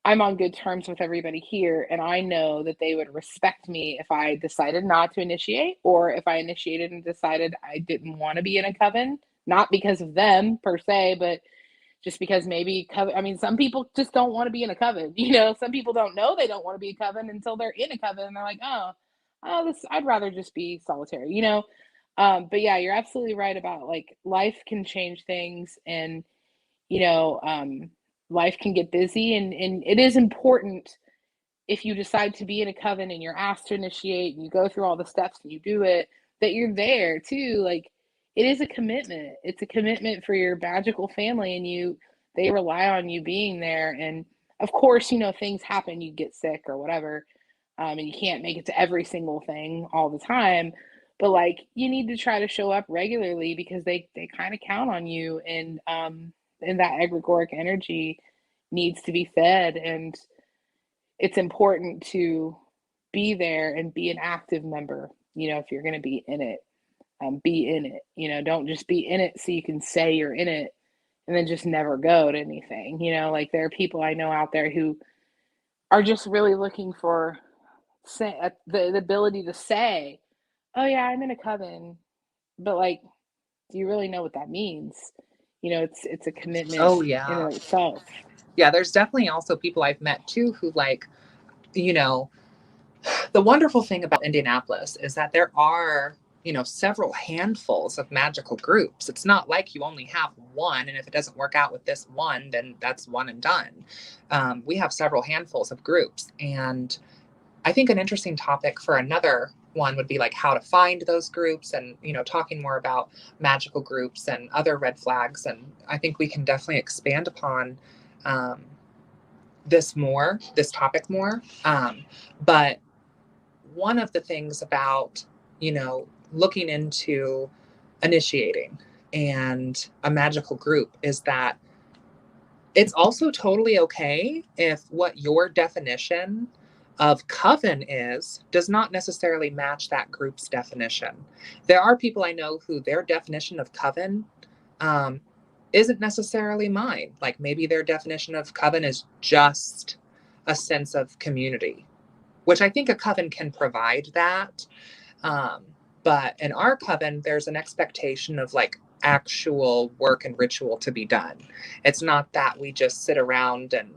I'm on good terms with everybody here, and I know that they would respect me if I decided not to initiate, or if I initiated and decided I didn't want to be in a coven, not because of them per se, but just because maybe coven. I mean, some people just don't want to be in a coven. Some people don't know they don't want to be a coven until they're in a coven, and they're like, oh, this I'd rather just be solitary. But yeah, you're absolutely right about like life can change things, and you know, um, life can get busy, and it is important if you decide to be in a coven and you're asked to initiate and you go through all the steps and you do it, that you're there too. Like it is a commitment. It's a commitment for your magical family, and they rely on you being there. And of course, things happen, you get sick or whatever, and you can't make it to every single thing all the time. but like you need to try to show up regularly because they kind of count on you, and that egregoric energy needs to be fed, and it's important to be there and be an active member. If you're going to be in it, be in it. Don't just be in it so you can say you're in it and then just never go to anything. Like there are people I know out there who are just really looking for the ability to say, oh yeah, I'm in a coven, but like, do you really know what that means? It's a commitment Oh in and yeah. of itself. Yeah, there's definitely also people I've met too who like, you know, the wonderful thing about Indianapolis is that there are, several handfuls of magical groups. It's not like you only have one, and if it doesn't work out with this one, then that's one and done. We have several handfuls of groups. And I think an interesting topic for another one would be like how to find those groups and, talking more about magical groups and other red flags. And I think we can definitely expand upon um, this topic more. But one of the things about, looking into initiating and a magical group is that it's also totally okay if what your definition of coven is does not necessarily match that group's definition. There are people I know who their definition of coven um, isn't necessarily mine. Like maybe their definition of coven is just a sense of community, which I think a coven can provide that. Um, but in our coven, there's an expectation of like actual work and ritual to be done. It's not that we just sit around and,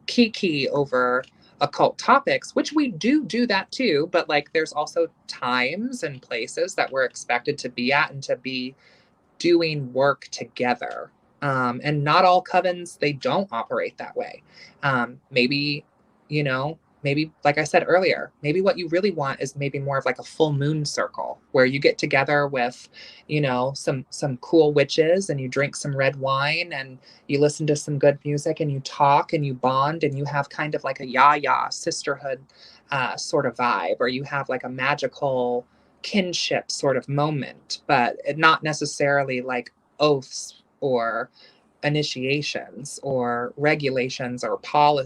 kiki over occult topics, which we do that too. But like there's also times and places that we're expected to be at and to be doing work together. And not all covens, they don't operate that way. Maybe, maybe like I said earlier, maybe what you really want is maybe more of like a full moon circle where you get together with, some cool witches and you drink some red wine and you listen to some good music and you talk and you bond and you have kind of like a yaya sisterhood sort of vibe, or you have like a magical kinship sort of moment, but not necessarily like oaths or initiations or regulations or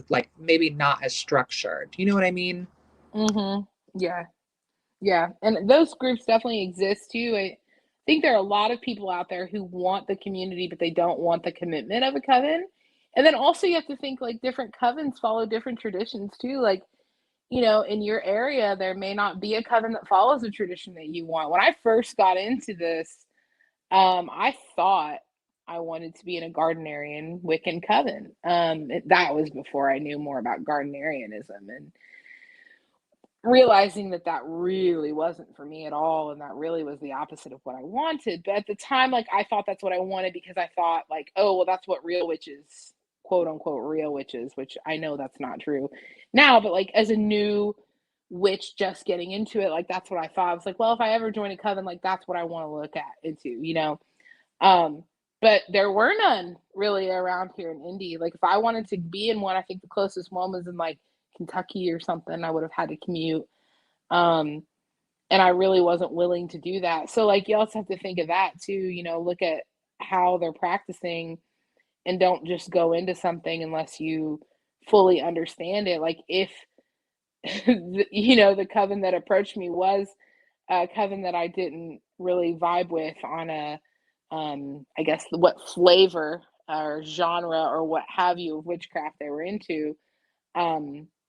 like maybe not as structured. You know what I mean? Mm-hmm. Yeah. Yeah. And those groups definitely exist too. I think there are a lot of people out there who want the community, but they don't want the commitment of a coven. And then also you have to think like different covens follow different traditions too. Like, in your area, there may not be a coven that follows a tradition that you want. When I first got into this, I thought I wanted to be in a Gardnerian Wiccan coven. That was before I knew more about Gardnerianism, and realizing that that really wasn't for me at all, and that really was the opposite of what I wanted. But at the time, like I thought that's what I wanted because I thought like, oh, well, that's what real witches, quote unquote, real witches, which I know that's not true now, but like as a new witch just getting into it, like that's what I thought. I was like, well, if I ever join a coven, like that's what I want to look at into. Um, but there were none really around here in Indy. Like if I wanted to be in one, I think the closest one was in like Kentucky or something. I would have had to commute. Um, and I really wasn't willing to do that. So like you also have to think of that too, look at how they're practicing and don't just go into something unless you fully understand it. Like if the coven that approached me was a coven that I didn't really vibe with on a I guess what flavor or genre or what have you of witchcraft they were into,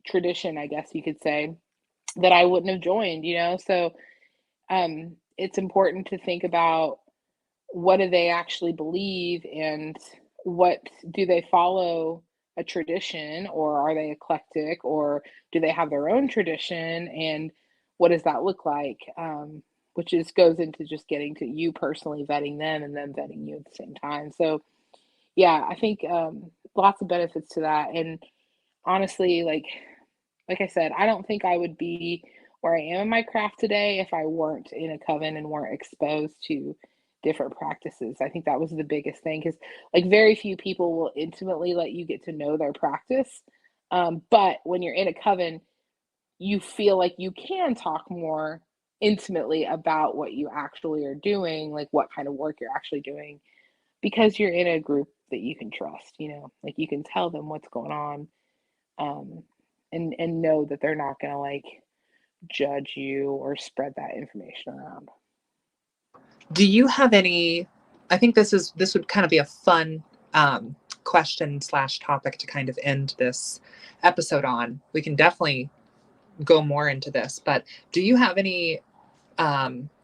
tradition, I guess you could say, that I wouldn't have joined. So it's important to think about what do they actually believe and what do they follow a tradition, or are they eclectic, or do they have their own tradition, and what does that look like, which is goes into just getting to you personally vetting them and them vetting you at the same time. So yeah, I think lots of benefits to that. And honestly, like I said, I don't think I would be where I am in my craft today if I weren't in a coven and weren't exposed to different practices. I think that was the biggest thing because, like, very few people will intimately let you get to know their practice. But when you're in a coven, you feel like you can talk more intimately about what you actually are doing, like what kind of work you're actually doing, because you're in a group that you can trust, like you can tell them what's going on, um, and know that they're not going to like judge you or spread that information around. Do you have any, I think this would kind of be a fun question / topic to kind of end this episode on. We can definitely go more into this, but do you have any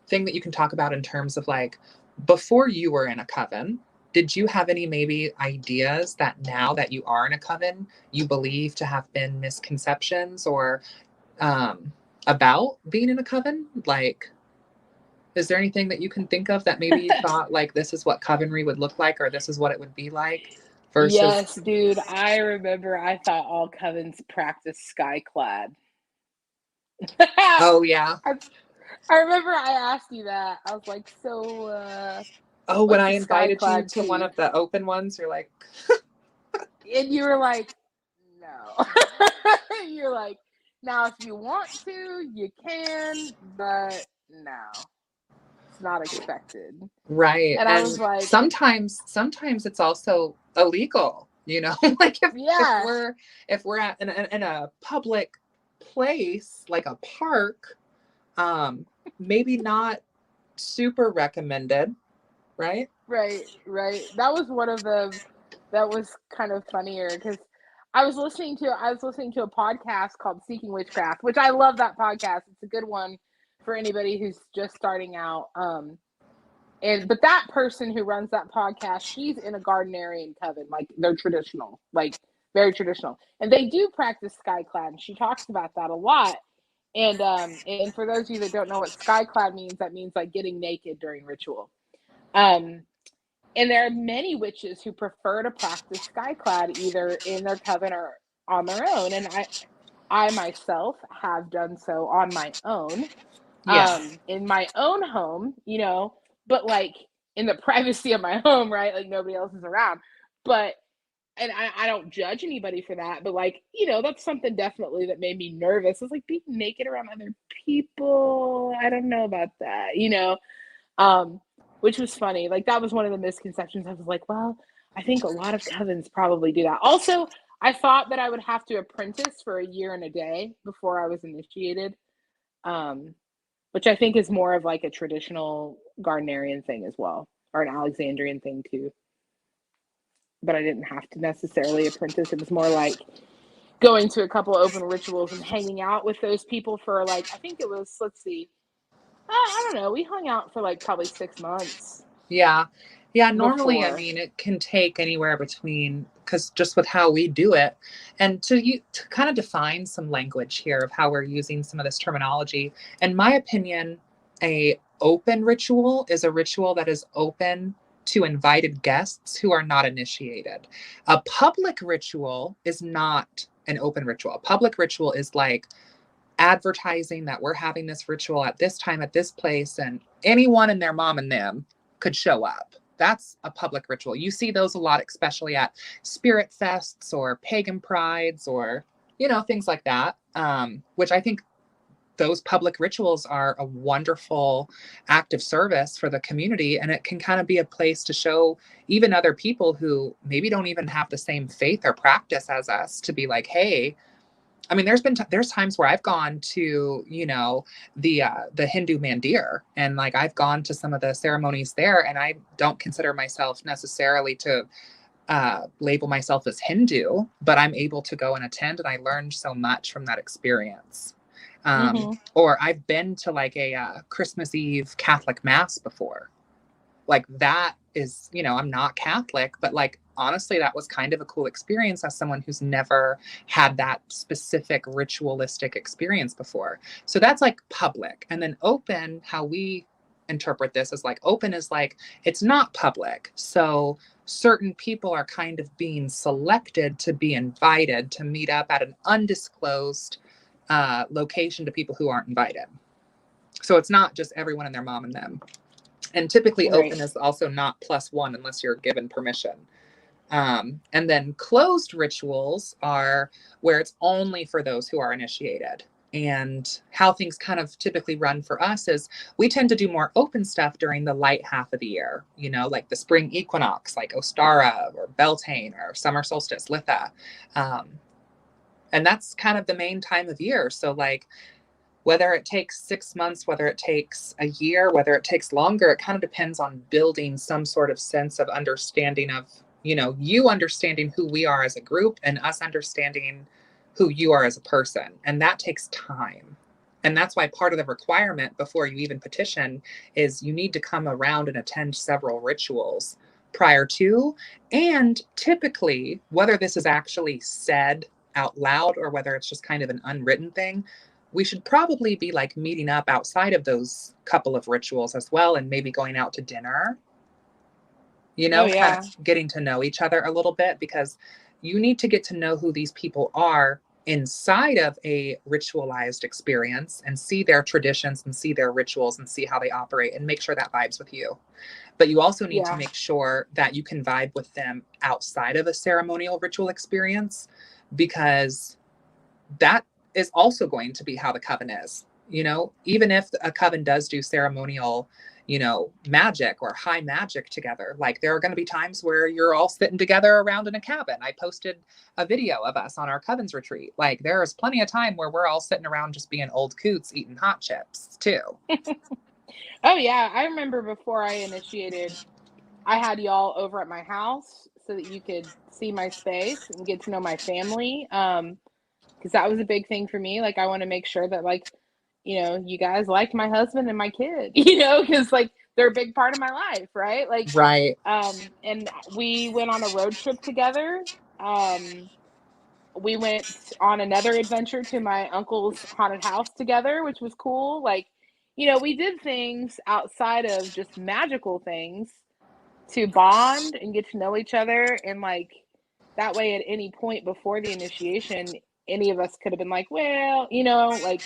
thing that you can talk about in terms of like, before you were in a coven, did you have any maybe ideas that now that you are in a coven, you believe to have been misconceptions or about being in a coven? Like, is there anything that you can think of that maybe you thought like this is what covenry would look like, or this is what it would be like versus? Yes, dude. I remember I thought all covens practiced skyclad. Oh yeah. I remember I asked you that. I was like, so Oh, when what's I the invited you skyclad to one piece? of the open ones, you're like, And you were like, no. You're like, now if you want to, you can, but no. It's not expected. right. And I And was like, sometimes it's also illegal, like yeah, if we're at in a public place like a park, maybe not super recommended, right? right. That was one of them that was kind of funnier because I was listening to a podcast called Seeking Witchcraft, which I love that podcast. It's a good one for anybody who's just starting out. But that person who runs that podcast, she's in a Gardnerian coven, like they're traditional, like very traditional, and they do practice skyclad. And she talks about that a lot. And for those of you that don't know what skyclad means, that means like getting naked during ritual. Um, and there are many witches who prefer to practice skyclad either in their coven or on their own. And I myself have done so on my own, Yeah. in my own home, but like in the privacy of my home, right? Like nobody else is around. But and I don't judge anybody for that, but like, that's something definitely that made me nervous. It's like being naked around other people. I don't know about that, which was funny. Like that was one of the misconceptions. I was like, well, I think a lot of covens probably do that. Also, I thought that I would have to apprentice for a year and a day before I was initiated. Which I think is more of like a traditional Gardnerian thing as well, or an Alexandrian thing too. But I didn't have to necessarily apprentice. It was more like going to a couple open rituals and hanging out with those people for like, I think it was, let's see, I don't know. We hung out for like probably 6 months Yeah. Yeah. Normally, I before. mean, it can take anywhere between, because just with how we do it, and to kind of define some language here of how we're using some of this terminology. In my opinion, a open ritual is a ritual that is open to invited guests who are not initiated. A public ritual is not an open ritual. A public ritual is like advertising that we're having this ritual at this time at this place, and anyone and their mom and them could show up. That's a public ritual. You see those a lot, especially at spirit fests or pagan prides or things like that, which I think those public rituals are a wonderful act of service for the community, and it can kind of be a place to show even other people who maybe don't even have the same faith or practice as us to be like, hey, I mean, there's times where I've gone to, the Hindu mandir, and like I've gone to some of the ceremonies there, and I don't consider myself necessarily to label myself as Hindu, but I'm able to go and attend, and I learned so much from that experience. Or I've been to like a Christmas Eve Catholic mass before. Like that is, I'm not Catholic, but like honestly, that was kind of a cool experience as someone who's never had that specific ritualistic experience before. So that's like public. And then open, how we interpret this is like open is like it's not public. So certain people are kind of being selected to be invited to meet up at an undisclosed location to people who aren't invited. So it's not just everyone and their mom and them. And typically Right. open is also not +1 unless you're given permission. And then closed rituals are where it's only for those who are initiated. And how things kind of typically run for us is we tend to do more open stuff during the light half of the year, you know, like the spring equinox, like Ostara or Beltane or summer solstice, Litha. And that's kind of the main time of year. So like, whether it takes 6 months, whether it takes a year, whether it takes longer, it kind of depends on building some sort of sense of understanding of, you know, you understanding who we are as a group and us understanding who you are as a person. And that takes time. And that's why part of the requirement before you even petition is you need to come around and attend several rituals prior to. And typically, whether this is actually said out loud or whether it's just kind of an unwritten thing, we should probably be like meeting up outside of those couple of rituals as well, and maybe going out to dinner, you know, kind of getting to know each other a little bit, because you need to get to know who these people are inside of a ritualized experience and see their traditions and see their rituals and see how they operate and make sure that vibes with you. But you also need to make sure that you can vibe with them outside of a ceremonial ritual experience, because that is also going to be how the coven is. You know, even if a coven does do ceremonial, you know, magic or high magic together, like there are going to be times where you're all sitting together around in a cabin. I posted a video of us on our coven's retreat. Like there is plenty of time where we're all sitting around just being old coots eating hot chips too. Oh yeah, I remember before I initiated, I had y'all over at my house so that you could see my space and get to know my family. Because that was a big thing for me. Like I want to make sure that, like, you know, you guys like my husband and my kid, you know, because like they're a big part of my life, right? Like, right. And we went on a road trip together. We went on another adventure to my uncle's haunted house together, which was cool. Like, you know, we did things outside of just magical things to bond and get to know each other. And like that way, at any point before the initiation, any of us could have been like, well, you know, like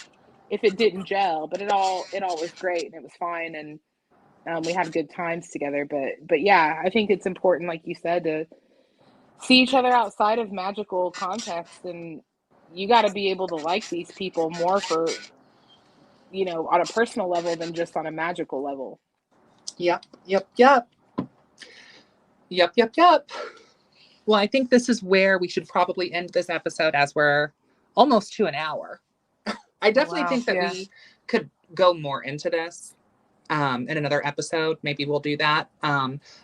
if it didn't gel, but it all was great and it was fine. And we had good times together. But yeah, I think it's important, like you said, to see each other outside of magical context. And you got to be able to like these people more for, you know, on a personal level than just on a magical level. Yep. Well, I think this is where we should probably end this episode, as we're almost to an hour. I definitely think that we could go more into this in another episode. Maybe we'll do that.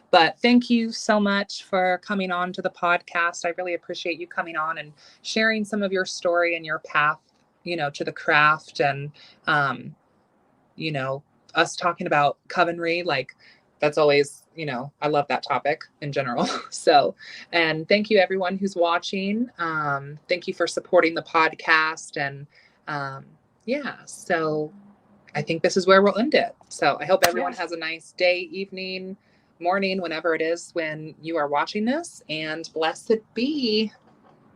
But thank you so much for coming on to the podcast. I really appreciate you coming on and sharing some of your story and your path, you know, to the craft, and, you know, us talking about covenry. Like that's always, you know, I love that topic in general. So, and thank you everyone who's watching. Thank you for supporting the podcast. And yeah, so I think this is where we'll end it. So I hope everyone has a nice day, evening, morning, whenever it is when you are watching this, and blessed be.